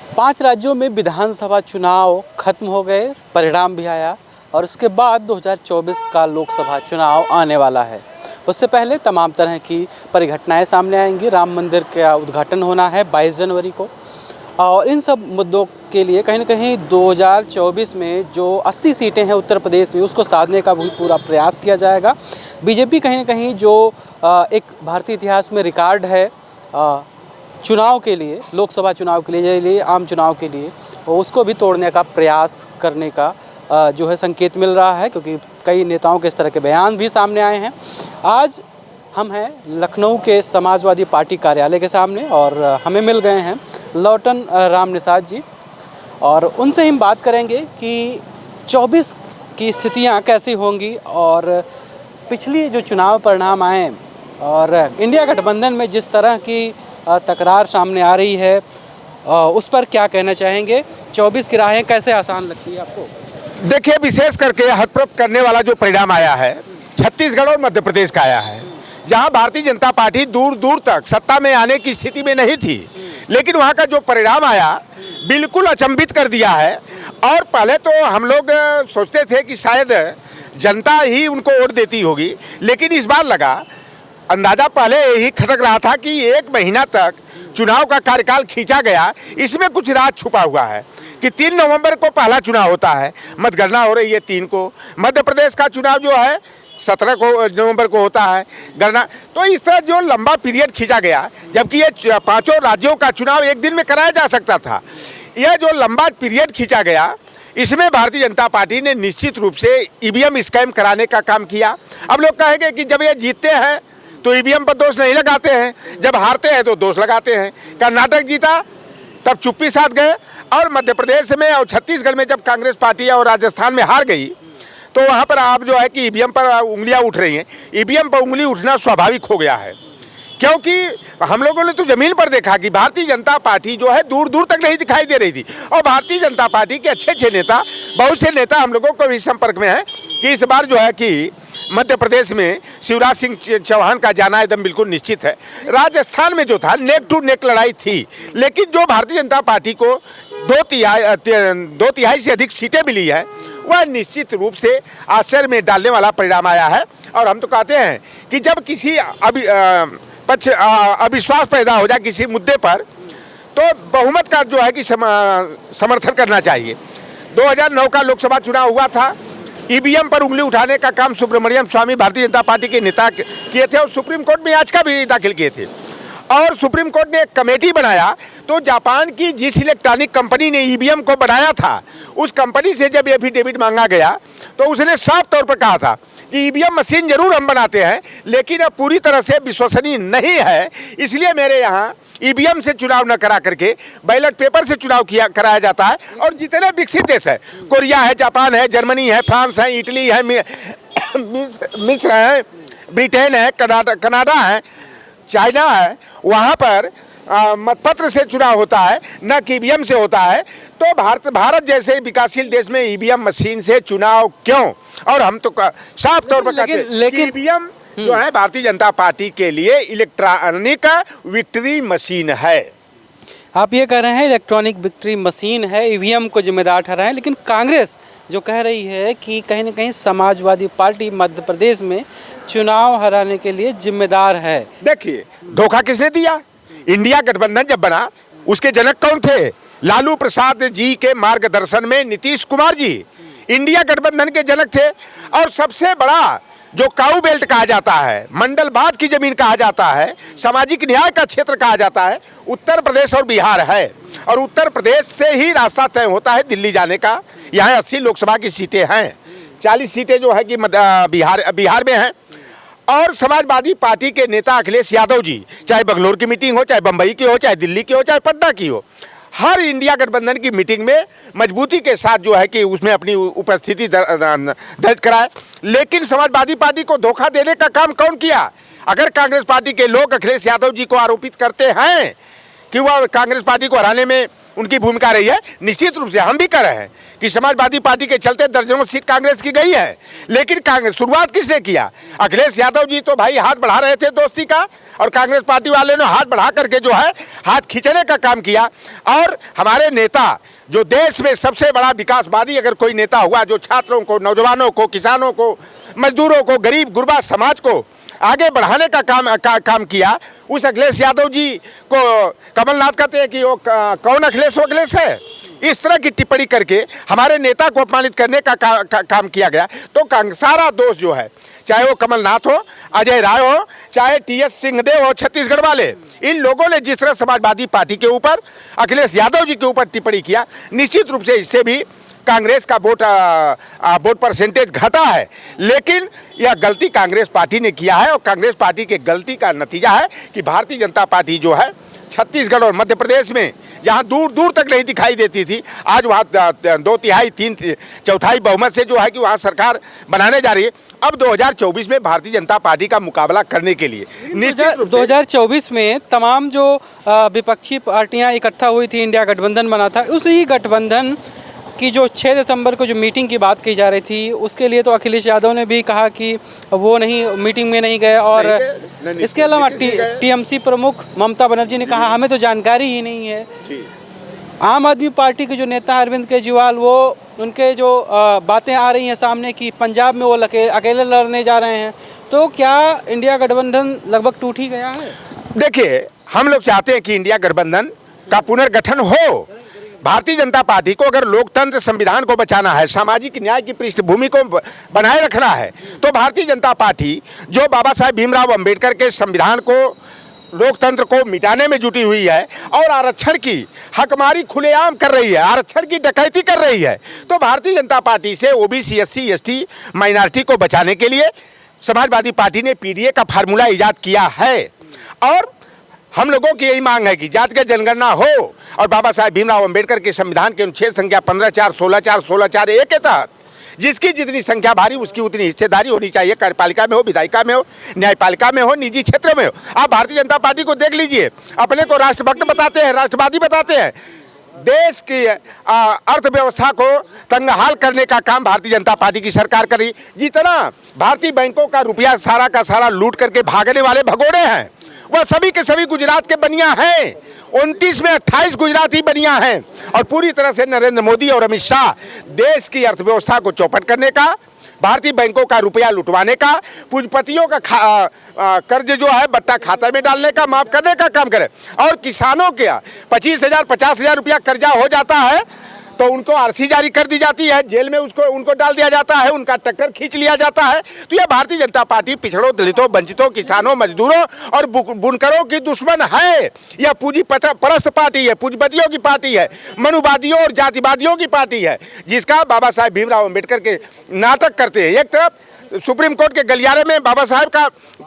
5 राज्यों में विधानसभा चुनाव खत्म हो गए, परिणाम भी आया और उसके बाद 2024 का लोकसभा चुनाव आने वाला है। उससे पहले तमाम तरह की परिघटनाएं सामने आएंगी। राम मंदिर का उद्घाटन होना है 22 जनवरी को और इन सब मुद्दों के लिए कहीं ना कहीं 2024 में जो 80 सीटें हैं उत्तर प्रदेश में, उसको साधने का भी पूरा प्रयास किया जाएगा। बीजेपी कहीं ना कहीं जो एक भारतीय इतिहास में रिकॉर्ड है चुनाव के लिए, लोकसभा चुनाव के लिए, आम चुनाव के लिए, उसको भी तोड़ने का प्रयास करने का जो है संकेत मिल रहा है, क्योंकि कई नेताओं के इस तरह के बयान भी सामने आए हैं। आज हम हैं लखनऊ के समाजवादी पार्टी कार्यालय के सामने और हमें मिल गए हैं लौटन राम निषाद जी और उनसे हम बात करेंगे कि 24 की स्थितियां कैसी होंगी और पिछली जो चुनाव परिणाम आए और इंडिया गठबंधन में जिस तरह की तकरार सामने आ रही है उस पर क्या कहना चाहेंगे। 24 की राहें कैसे आसान लगती है आपको? देखिए, विशेष करके हतप्रभ करने वाला जो परिणाम आया है छत्तीसगढ़ और मध्य प्रदेश का आया है, जहां भारतीय जनता पार्टी दूर दूर तक सत्ता में आने की स्थिति में नहीं थी, लेकिन वहां का जो परिणाम आया बिल्कुल अचंभित कर दिया है। और पहले तो हम लोग सोचते थे कि शायद जनता ही उनको वोट देती होगी, लेकिन इस बार लगा अंदाजा पहले यही खटक रहा था कि 1 महीना तक चुनाव का कार्यकाल खींचा गया। इसमें कुछ राज छुपा हुआ है कि 3 नवंबर को पहला चुनाव होता है, मतगणना हो रही है 3 को। मध्य प्रदेश का चुनाव जो है 17 नवंबर को होता है गणना। तो इस तरह जो लंबा पीरियड खींचा गया, जबकि ये 5 राज्यों का चुनाव एक दिन में कराया जा सकता था, यह जो लंबा पीरियड खींचा गया, इसमें भारतीय जनता पार्टी ने निश्चित रूप से ईवीएम स्कैम कराने का काम किया। अब लोग कहेंगे कि जब ये जीतते हैं तो ईवीएम पर दोष नहीं लगाते हैं, जब हारते हैं तो दोष लगाते हैं। कर्नाटक जीता तब चुप्पी साध गए और मध्य प्रदेश में और छत्तीसगढ़ में जब कांग्रेस पार्टी और राजस्थान में हार गई तो वहाँ पर आप जो है कि ईवीएम पर उंगलियाँ उठ रही हैं। ईवीएम पर उंगली उठना स्वाभाविक हो गया है, क्योंकि हम लोगों ने तो ज़मीन पर देखा कि भारतीय जनता पार्टी जो है दूर दूर तक नहीं दिखाई दे रही थी। और भारतीय जनता पार्टी के अच्छे नेता, बहुत से नेता हम लोगों को भी संपर्क में हैं कि इस बार जो है कि मध्य प्रदेश में शिवराज सिंह चौहान का जाना एकदम बिल्कुल निश्चित है। राजस्थान में जो था नेक टू नेक लड़ाई थी, लेकिन जो भारतीय जनता पार्टी को 2 तिहाई से अधिक सीटें मिली है, वह निश्चित रूप से आश्चर्य में डालने वाला परिणाम आया है। और हम तो कहते हैं कि जब किसी अविश्वास पैदा हो जाए किसी मुद्दे पर, तो बहुमत का जो है कि समर्थन करना चाहिए। 2009 का लोकसभा चुनाव हुआ था, ईवीएम पर उंगली उठाने का काम सुब्रमण्यम स्वामी भारतीय जनता पार्टी के नेता किए थे और सुप्रीम कोर्ट में याचिका भी दाखिल किए थे। और सुप्रीम कोर्ट ने एक कमेटी बनाया, तो जापान की जिस इलेक्ट्रॉनिक कंपनी ने ईवीएम को बनाया था, उस कंपनी से जब एफिडेविट मांगा गया तो उसने साफ तौर पर कहा था कि ईवीएम मशीन जरूर हम बनाते हैं, लेकिन अब पूरी तरह से विश्वसनीय नहीं है, इसलिए मेरे यहाँ ईवीएम से चुनाव न करा करके बैलेट पेपर से चुनाव कराया जाता है। और जितने विकसित देश है, कोरिया है, जापान है, जर्मनी है, फ्रांस है, इटली है, मिस्र है, ब्रिटेन है, कनाडा है, चाइना है, वहाँ पर मतपत्र से चुनाव होता है, न कि ईवीएम से होता है। तो भारत जैसे विकासशील देश में ईवीएम मशीन से चुनाव क्यों? और हम तो साफ तौर पर कहते हैं कि ईवीएम जो है भारतीय जनता पार्टी के लिए इलेक्ट्रॉनिक विक्ट्री मशीन है। आप ये कह रहे हैं इलेक्ट्रॉनिक विक्ट्री मशीन है, ईवीएम को जिम्मेदार ठहराए हैं, लेकिन कांग्रेस जो कह रही है कि कहीं ना कहीं समाजवादी पार्टी मध्य प्रदेश में चुनाव हराने के लिए जिम्मेदार है। देखिए, धोखा किसने दिया? इंडिया गठबंधन जब बना उसके जनक कौन थे? लालू प्रसाद जी के मार्गदर्शन में नीतीश कुमार जी इंडिया गठबंधन के जनक थे। और सबसे बड़ा जो काऊ बेल्ट कहा जाता है, मंडलवाद की जमीन कहा जाता है, सामाजिक न्याय का क्षेत्र कहा जाता है, उत्तर प्रदेश और बिहार है। और उत्तर प्रदेश से ही रास्ता तय होता है दिल्ली जाने का। यहाँ 80 लोकसभा की सीटें हैं, 40 सीटें जो है कि बिहार में हैं। और समाजवादी पार्टी के नेता अखिलेश यादव जी, चाहे बंगलोर की मीटिंग हो, चाहे बम्बई की हो, चाहे दिल्ली की हो, चाहे पटना की हो, हर इंडिया गठबंधन की मीटिंग में मजबूती के साथ जो है कि उसमें अपनी उपस्थिति दर्ज कराए। लेकिन समाजवादी पार्टी को धोखा देने का काम कौन किया? अगर कांग्रेस पार्टी के लोग अखिलेश यादव जी को आरोपित करते हैं कि वह कांग्रेस पार्टी को हराने में उनकी भूमिका रही है। निश्चित रूप से हम भी कर रहे हैं कि समाजवादी पार्टी के चलते दर्जनों सीट कांग्रेस की गई है, लेकिन कांग्रेस शुरुआत किसने किया? अखिलेश यादव जी तो भाई हाथ बढ़ा रहे थे दोस्ती का, और कांग्रेस पार्टी वाले ने हाथ बढ़ा करके जो है हाथ खींचने का काम किया। और हमारे नेता जो देश में सबसे बड़ा विकासवादी अगर कोई नेता हुआ, जो छात्रों को, नौजवानों को, किसानों को, मजदूरों को, गरीब गुरबा समाज को आगे बढ़ाने का काम किया, उस अखिलेश यादव जी को कमलनाथ कहते हैं कि वो कौन अखिलेश, वो अखिलेश है। इस तरह की टिप्पणी करके हमारे नेता को अपमानित करने का काम किया गया। तो सारा दोष जो है, चाहे वो कमलनाथ हो, अजय राय हो, चाहे टी.एस. सिंहदेव हो छत्तीसगढ़ वाले, इन लोगों ने जिस तरह समाजवादी पार्टी के ऊपर, अखिलेश यादव जी के ऊपर टिप्पणी किया, निश्चित रूप से इससे भी कांग्रेस का वोट परसेंटेज घटा है। लेकिन यह गलती कांग्रेस पार्टी ने किया है, और कांग्रेस पार्टी के गलती का नतीजा है कि भारतीय जनता पार्टी जो है छत्तीसगढ़ और मध्य प्रदेश में जहां दूर दूर तक नहीं दिखाई देती थी, आज वहां 2/3 3/4 बहुमत से जो है कि वहां सरकार बनाने जा रही है। अब 2024 में भारतीय जनता पार्टी का मुकाबला करने के लिए 2024 में तमाम जो विपक्षी पार्टियां इकट्ठा हुई थी, इंडिया गठबंधन बना था, उसी गठबंधन की जो 6 दिसंबर को जो मीटिंग की बात की जा रही थी, उसके लिए तो अखिलेश यादव ने भी कहा कि वो नहीं, मीटिंग में नहीं गए। और इसके अलावा टीएमसी प्रमुख ममता बनर्जी ने कहा हमें तो जानकारी ही नहीं है। आम आदमी पार्टी के जो नेता अरविंद केजरीवाल, वो उनके जो बातें आ रही हैं सामने कि पंजाब में वो अकेले लड़ने जा रहे हैं, तो क्या इंडिया गठबंधन लगभग टूट ही गया है? देखिए, हम लोग चाहते हैं कि इंडिया गठबंधन का पुनर्गठन हो। भारतीय जनता पार्टी को अगर लोकतंत्र संविधान को बचाना है, सामाजिक न्याय की पृष्ठभूमि को बनाए रखना है, तो भारतीय जनता पार्टी जो बाबा साहेब भीमराव अंबेडकर के संविधान को, लोकतंत्र को मिटाने में जुटी हुई है और आरक्षण की हकमारी खुलेआम कर रही है, आरक्षण की डकैती कर रही है, तो भारतीय जनता पार्टी से ओबीसी, एससी, एसटी, माइनॉरिटी को बचाने के लिए समाजवादी पार्टी ने पीडीए का फार्मूला इजाद किया है। और हम लोगों की यही मांग है कि जातिगत जनगणना हो और बाबा साहेब भीमराव अंबेडकर के संविधान के अनुच्छेद संख्या 15(4), 16(4), 16(4)(a) के तहत जिसकी जितनी संख्या भारी उसकी उतनी हिस्सेदारी होनी चाहिए, कार्यपालिका में हो, विधायिका में हो, न्यायपालिका में हो, निजी क्षेत्र में हो। आप भारतीय जनता पार्टी को देख लीजिए, अपने को राष्ट्रभक्त बताते हैं, राष्ट्रवादी बताते हैं, देश की अर्थव्यवस्था को तंगहाल करने का काम भारतीय जनता पार्टी की सरकार करी। जितना भारतीय बैंकों का रुपया सारा का सारा लूट करके भागने वाले भगोड़े हैं, वह सभी के सभी गुजरात के बनिया हैं। 29 में 28 गुजराती बनिया हैं। और पूरी तरह से नरेंद्र मोदी और अमित शाह देश की अर्थव्यवस्था को चौपट करने का, भारतीय बैंकों का रुपया लुटवाने का, पूंजीपतियों का कर्ज जो है बट्टा खाता में डालने का, माफ करने का काम करे। और किसानों के 25,000 50,000 रुपया कर्जा हो जाता है तो उनको आरसी जारी कर दी जाती है, जेल में उनको डाल दिया जाता है, उनका ट्रैक्टर खींच लिया जाता है। तो यह भारतीय जनता पार्टी पिछड़ों, दलितों, वंचितों, किसानों, मजदूरों और बुनकरों की दुश्मन है। यह पूंजी परस्त पार्टी है, पूंजीपतियों की पार्टी है, मनुवादियों और जातिवादियों की पार्टी है, जिसका बाबा साहेब भीमराव अम्बेडकर के नाटक करते हैं। एक तरफ सुप्रीम कोर्ट के गलियारे में बाबा साहेब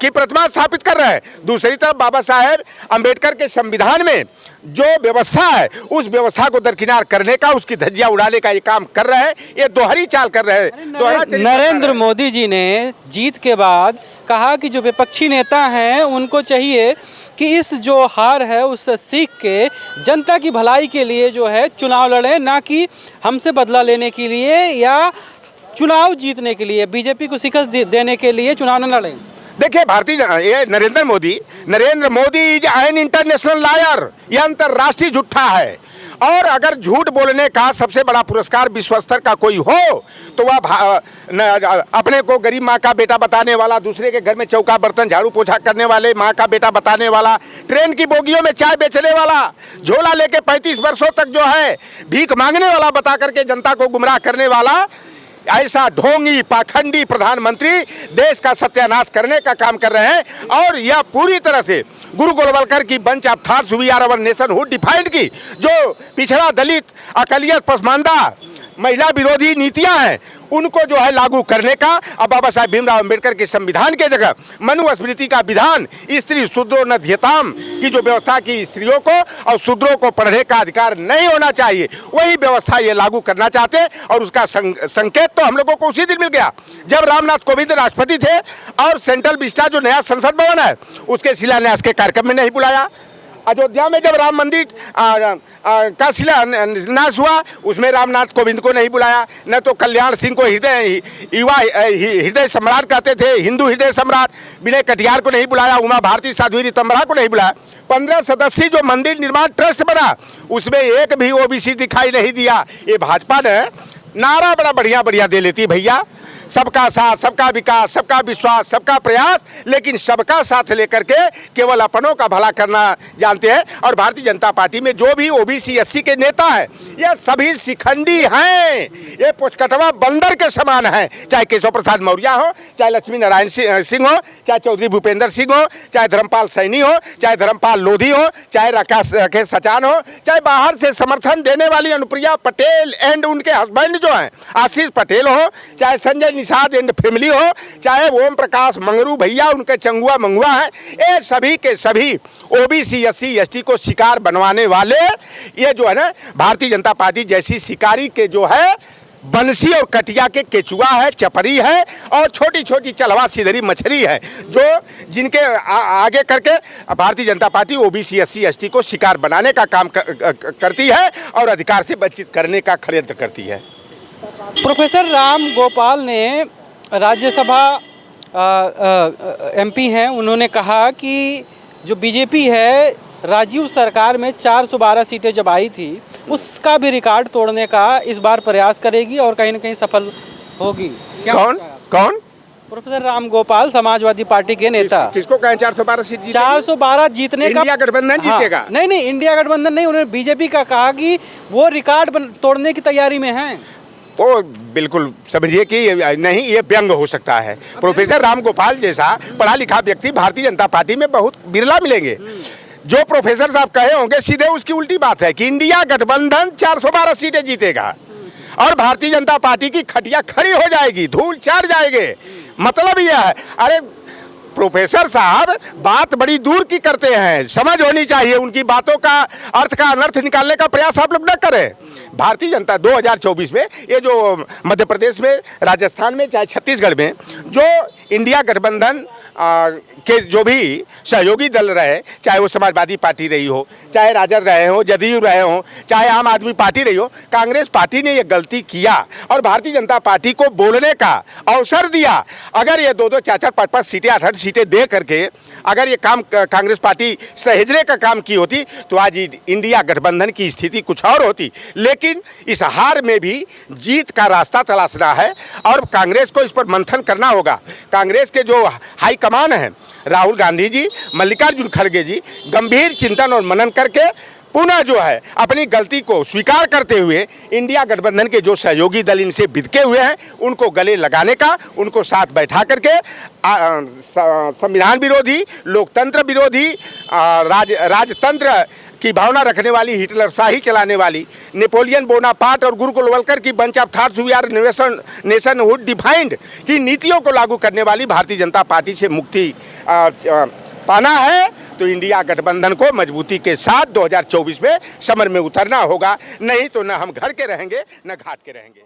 की प्रतिमा स्थापित कर रहे हैं, दूसरी तरफ बाबा साहेब अम्बेडकर के संविधान में जो व्यवस्था है उस व्यवस्था को दरकिनार करने का, उसकी धज्जियां उड़ाने का ये काम कर रहे हैं। ये दोहरी चाल कर रहे हैं। नरेंद्र मोदी जी ने जीत के बाद कहा कि जो विपक्षी नेता हैं उनको चाहिए कि इस जो हार है उससे सीख के जनता की भलाई के लिए जो है चुनाव लड़े, ना कि हमसे बदला लेने के लिए या चुनाव जीतने के लिए, बीजेपी को शिकस्त देने के लिए चुनाव न लड़ें। देखिए, ये Narendra Modi is an international liar, यह अंतरराष्ट्रीय झूठा है। और अगर झूठ बोलने का सबसे बड़ा पुरस्कार विश्व स्तर का कोई हो तो वह अपने को गरीब माँ का बेटा बताने वाला, दूसरे के घर में चौका बर्तन झाड़ू पोछा करने वाले माँ का बेटा बताने वाला, ट्रेन की बोगियों में चाय बेचने वाला, झोला लेके 35 वर्षों तक जो है भीख मांगने वाला बता करके जनता को गुमराह करने वाला, ऐसा ढोंगी पाखंडी प्रधानमंत्री देश का सत्यानाश करने का काम कर रहे हैं। और यह पूरी तरह से गुरु गोलवलकर की bunch of thoughts we or our nationhood defined की जो पिछड़ा, दलित, अकलियत, पसमानदा, महिला विरोधी नीतियां हैं उनको जो है लागू करने का, अब बाबा साहेब भीमराव अंबेडकर के संविधान के जगह मनुस्मृति का विधान, स्त्री शूद्रो न ध्येताम की जो व्यवस्था की स्त्रियों को और शूद्रों को पढ़ने का अधिकार नहीं होना चाहिए, वही व्यवस्था ये लागू करना चाहते हैं। और उसका संकेत तो हम लोगों को उसी दिन मिल गया जब रामनाथ कोविंद राष्ट्रपति थे और सेंट्रल विस्टा जो नया संसद भवन है उसके शिलान्यास के कार्यक्रम में नहीं बुलाया। अयोध्या में जब राम मंदिर का शिलान्यास हुआ, उसमें रामनाथ कोविंद को नहीं बुलाया, न तो कल्याण सिंह को हृदय सम्राट कहते थे, हिंदू हृदय सम्राट, विनय कटियार को नहीं बुलाया, उमा भारती साध्वी ऋतंभरा को नहीं बुलाया। 15 सदस्यीय जो मंदिर निर्माण ट्रस्ट बना, उसमें एक भी ओबीसी दिखाई नहीं दिया। ये भाजपा ने नारा बड़ा बढ़िया बढ़िया दे लेती भैया, सबका साथ, सबका विकास, सबका विश्वास, सबका प्रयास, लेकिन सबका साथ लेकर के केवल अपनों का भला करना जानते हैं। और भारतीय जनता पार्टी में जो भी ओबीसी एससी के नेता हैं, ये सभी शिखंडी हैं, ये पुचकटवा बंदर के समान हैं। चाहे केशव प्रसाद मौर्य हो, चाहे लक्ष्मी नारायण सिंह हो, चाहे चौधरी भूपेंद्र सिंह हो, चाहे धर्मपाल सैनी हो, चाहे धर्मपाल लोधी हो, चाहे राकेश सचान हो, चाहे बाहर से समर्थन देने वाली अनुप्रिया पटेल एंड उनके हस्बैंड जो हैं आशीष पटेल हो, चाहे संजय निषाद एंड फैमिली हो, चाहे ओम प्रकाश मंगरू भैया उनके चंगुआ मंगुआ हैं, ये सभी के सभी ओबीसी एससी एसटी को शिकार बनवाने वाले ये जो है ना भारतीय जनता पार्टी जैसी शिकारी के जो है बंसी और कटिया के केचुआ है, चपरी है और छोटी छोटी चलवा सीधरी मछली है, जो जिनके आगे करके Bharatiya Janata party OBC SC ST को शिकार बनाने का काम करती है और अधिकार से वंचित करने का षड्यंत्र करती है। प्रोफेसर राम गोपाल ने राज्यसभा एमपी हैं, उन्होंने कहा कि जो बीजेपी है राजीव सरकार में 412 सीटें जब आई थी, उसका भी रिकॉर्ड तोड़ने का इस बार प्रयास करेगी और कहीं ना कहीं सफल होगी। कौन? प्रोफेसर राम गोपाल, समाजवादी पार्टी के नेता। किसको कहें 412 सीट? 412 जीतने का इंडिया गठबंधन जीतेगा। नहीं, इंडिया गठबंधन नहीं, उन्होंने बीजेपी का कहा कि वो रिकॉर्ड तोड़ने की तैयारी में है। वो बिल्कुल समझिए कि नहीं, ये व्यंग हो सकता है। प्रोफेसर राम गोपाल जैसा पढ़ा लिखा व्यक्ति भारतीय जनता पार्टी में बहुत बिरला मिलेंगे। जो प्रोफेसर साहब कहे होंगे सीधे उसकी उल्टी बात है कि इंडिया गठबंधन 412 सीटें जीतेगा और भारतीय जनता पार्टी की खटिया खड़ी हो जाएगी, धूल चाट जाएंगे। मतलब यह है, अरे प्रोफेसर साहब बात बड़ी दूर की करते हैं, समझ होनी चाहिए, उनकी बातों का अर्थ का अनर्थ निकालने का प्रयास आप लोग न करें। भारतीय जनता 2024 में ये जो मध्य प्रदेश में, राजस्थान में, चाहे छत्तीसगढ़ में जो इंडिया गठबंधन के जो भी सहयोगी दल रहे, चाहे वो समाजवादी पार्टी रही हो, चाहे राजद रहे हो, जदयू रहे हो, चाहे आम आदमी पार्टी रही हो, कांग्रेस पार्टी ने ये गलती किया और भारतीय जनता पार्टी को बोलने का अवसर दिया। अगर ये 2-2, 4-4, 5-5 सीटें, 8-8 सीटें दे करके अगर ये काम कांग्रेस पार्टी सहेजने का काम की होती तो आज इंडिया गठबंधन की स्थिति कुछ और होती। लेकिन इस हार में भी जीत का रास्ता तलाशना है और कांग्रेस को इस पर मंथन करना होगा। कांग्रेस के जो हाई कमान है, राहुल गांधी जी, मल्लिकार्जुन खड़गे जी, गंभीर चिंतन और मनन करके पुनः जो है अपनी गलती को स्वीकार करते हुए इंडिया गठबंधन के जो सहयोगी दल इनसे बिदके हुए हैं उनको गले लगाने का, उनको साथ बैठा करके संविधान विरोधी, लोकतंत्र विरोधी, राजतंत्र की भावना रखने वाली, हिटलर शाही चलाने वाली, नेपोलियन बोनापार्ट और गुरु गोलवलकर की bunch of thoughts we or nationhood defined की नीतियों को लागू करने वाली भारतीय जनता पार्टी से मुक्ति पाना है तो इंडिया गठबंधन को मजबूती के साथ 2024 में समर में उतरना होगा, नहीं तो न हम घर के रहेंगे न घाट के रहेंगे।